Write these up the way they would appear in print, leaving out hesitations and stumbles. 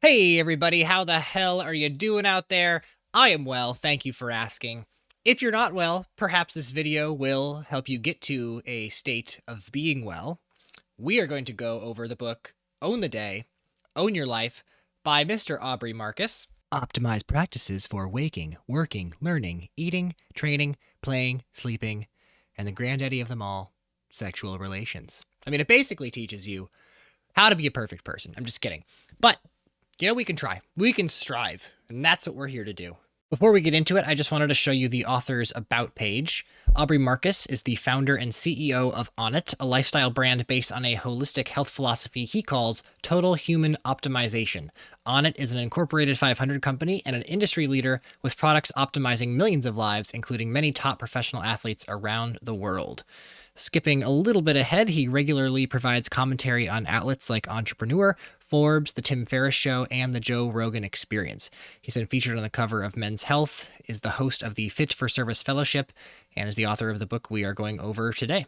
Hey everybody, how the hell are you doing out there? I am well, thank you for asking. If you're not well, perhaps this video will help you get to a state of being well. We are going to go over the book Own the Day, Own Your Life by Mr. Aubrey Marcus. Optimize practices for waking, working, learning, eating, training, playing, sleeping, and the granddaddy of them all, sexual relations. I mean, it basically teaches you how to be a perfect person. I'm just kidding. But we can try. We can strive. And that's what we're here to do. Before we get into it, I just wanted to show you the author's About page. Aubrey Marcus is the founder and CEO of Onnit, a lifestyle brand based on a holistic health philosophy he calls Total Human Optimization. Onnit is an incorporated 500 company and an industry leader with products optimizing millions of lives, including many top professional athletes around the world. Skipping a little bit ahead, he regularly provides commentary on outlets like Entrepreneur, Forbes, The Tim Ferriss Show, and The Joe Rogan Experience. He's been featured on the cover of Men's Health, is the host of the Fit for Service Fellowship, and is the author of the book we are going over today.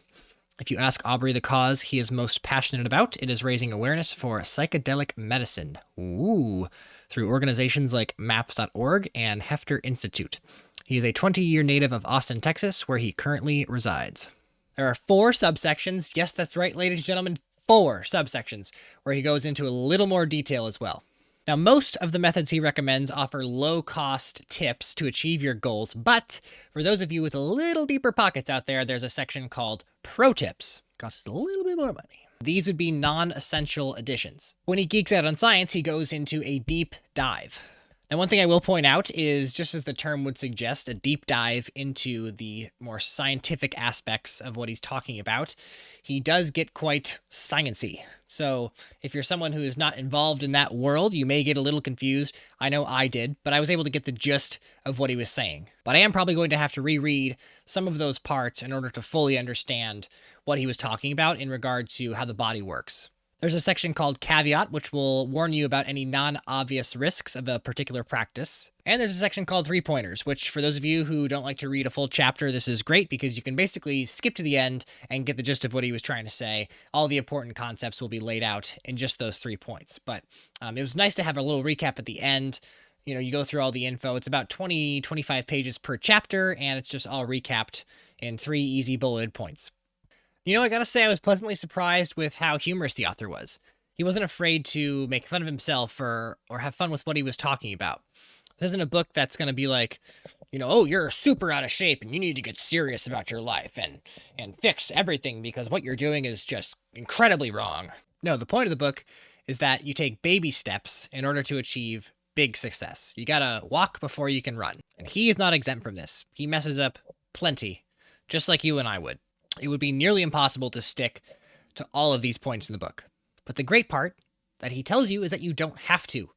If you ask Aubrey the cause he is most passionate about, it is raising awareness for psychedelic medicine. Ooh, through organizations like MAPS.org and Hefter Institute. He is a 20-year native of Austin, Texas, where he currently resides. There are 4 subsections. Yes, that's right, ladies and gentlemen, 4 subsections, where he goes into a little more detail as well. Now, most of the methods he recommends offer low-cost tips to achieve your goals, but for those of you with a little deeper pockets out there, there's a section called Pro Tips. Costs a little bit more money. These would be non-essential additions. When he geeks out on science, he goes into a deep dive. And one thing I will point out is, just as the term would suggest, a deep dive into the more scientific aspects of what he's talking about. He does get quite sciencey. So if you're someone who is not involved in that world, you may get a little confused. I know I did, but I was able to get the gist of what he was saying. But I am probably going to have to reread some of those parts in order to fully understand what he was talking about in regard to how the body works. There's a section called Caveat, which will warn you about any non-obvious risks of a particular practice. And there's a section called 3-pointers, which for those of you who don't like to read a full chapter, this is great because you can basically skip to the end and get the gist of what he was trying to say. All the important concepts will be laid out in just those 3 points. But it was nice to have a little recap at the end. You know, you go through all the info. It's about 25 pages per chapter, and it's just all recapped in 3 easy bulleted points. You know, I gotta say I was pleasantly surprised with how humorous the author was. He wasn't afraid to make fun of himself or have fun with what he was talking about. This isn't a book that's gonna be like, oh, you're super out of shape and you need to get serious about your life and fix everything because what you're doing is just incredibly wrong. No, the point of the book is that you take baby steps in order to achieve big success. You gotta walk before you can run. And he is not exempt from this. He messes up plenty, just like you and I would. It would be nearly impossible to stick to all of these points in the book. But the great part that he tells you is that you don't have to,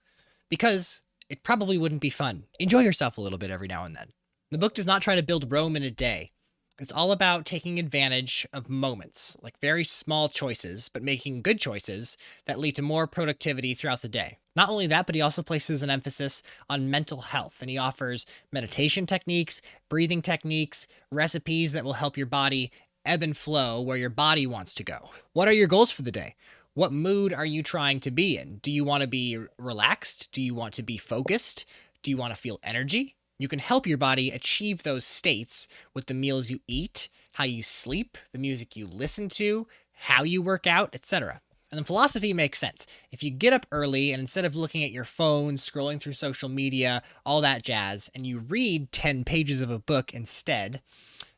because it probably wouldn't be fun. Enjoy yourself a little bit every now and then. The book does not try to build Rome in a day. It's all about taking advantage of moments, like very small choices, but making good choices that lead to more productivity throughout the day. Not only that, but he also places an emphasis on mental health, and he offers meditation techniques, breathing techniques, recipes that will help your body ebb and flow where your body wants to go. What are your goals for the day? What mood are you trying to be in? Do you want to be relaxed? Do you want to be focused? Do you want to feel energy? You can help your body achieve those states with the meals you eat, how you sleep, the music you listen to, how you work out, etc. And the philosophy makes sense. If you get up early and instead of looking at your phone, scrolling through social media, all that jazz, and you read 10 pages of a book instead,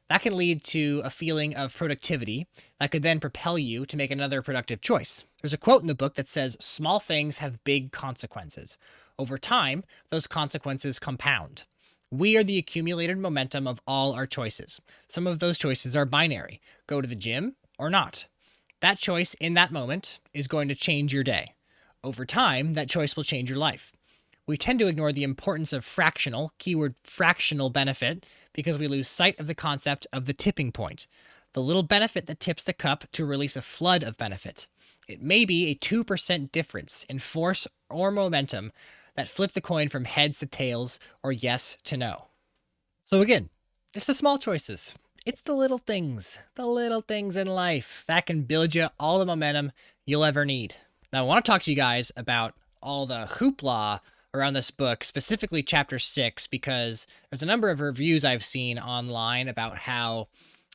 that can lead to a feeling of productivity that could then propel you to make another productive choice. There's a quote in the book that says, "Small things have big consequences. Over time, those consequences compound. We are the accumulated momentum of all our choices. Some of those choices are binary. Go to the gym or not. That choice in that moment is going to change your day. Over time, that choice will change your life. We tend to ignore the importance of fractional, keyword fractional benefit, because we lose sight of the concept of the tipping point, the little benefit that tips the cup to release a flood of benefit. It may be a 2% difference in force or momentum that flip the coin from heads to tails or yes to no." So again, it's the small choices. It's the little things in life that can build you all the momentum you'll ever need. Now, I want to talk to you guys about all the hoopla around this book, specifically chapter 6, because there's a number of reviews I've seen online about how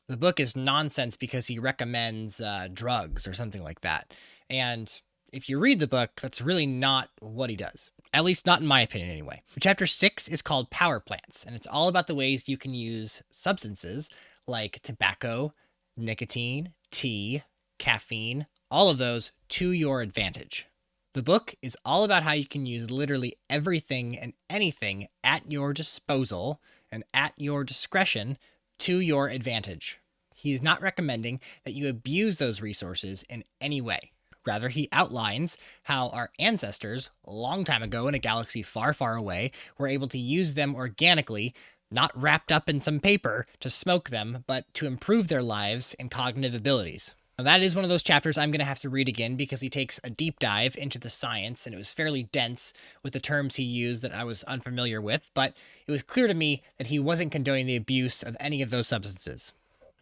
the book is nonsense because he recommends drugs or something like that. And if you read the book, that's really not what he does. At least not in my opinion, anyway. Chapter 6 is called Power Plants, and it's all about the ways you can use substances like tobacco, nicotine, tea, caffeine, all of those to your advantage. The book is all about how you can use literally everything and anything at your disposal and at your discretion to your advantage. He is not recommending that you abuse those resources in any way. Rather, he outlines how our ancestors, a long time ago in a galaxy far, far away, were able to use them organically, not wrapped up in some paper to smoke them, but to improve their lives and cognitive abilities. Now, that is one of those chapters I'm going to have to read again because he takes a deep dive into the science, and it was fairly dense with the terms he used that I was unfamiliar with, but it was clear to me that he wasn't condoning the abuse of any of those substances.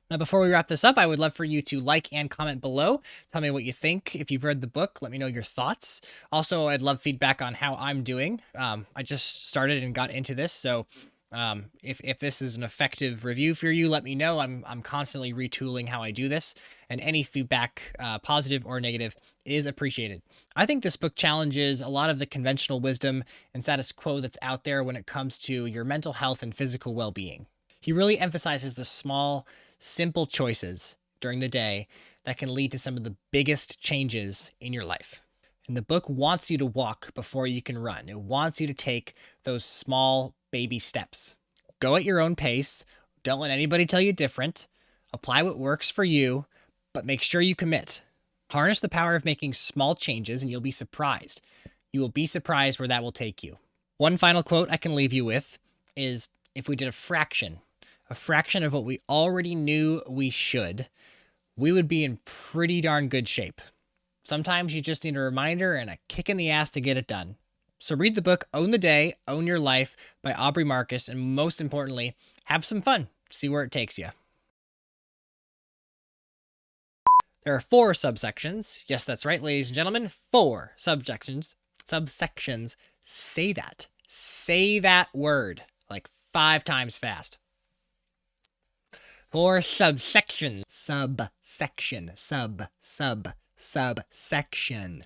Now, before we wrap this up, I would love for you to like and comment below. Tell me what you think. If you've read the book, let me know your thoughts. Also, I'd love feedback on how I'm doing. I just started and got into this, so if this is an effective review for you, let me know. I'm constantly retooling how I do this, and any feedback, positive or negative, is appreciated. I think this book challenges a lot of the conventional wisdom and status quo that's out there when it comes to your mental health and physical well-being. He really emphasizes the small, simple choices during the day that can lead to some of the biggest changes in your life. And the book wants you to walk before you can run. It wants you to take those small baby steps. Go at your own pace. Don't let anybody tell you different. Apply what works for you, but make sure you commit. Harness the power of making small changes and you'll be surprised. You will be surprised where that will take you. One final quote I can leave you with is, if we did a fraction of what we already knew we should, we would be in pretty darn good shape. Sometimes you just need a reminder and a kick in the ass to get it done. So read the book, Own the Day, Own Your Life by Aubrey Marcus, and most importantly, have some fun. See where it takes you. There are 4 subsections. Yes, that's right, ladies and gentlemen. 4 subsections. Say that. Say that word like 5 times fast. 4 subsections. Subsection.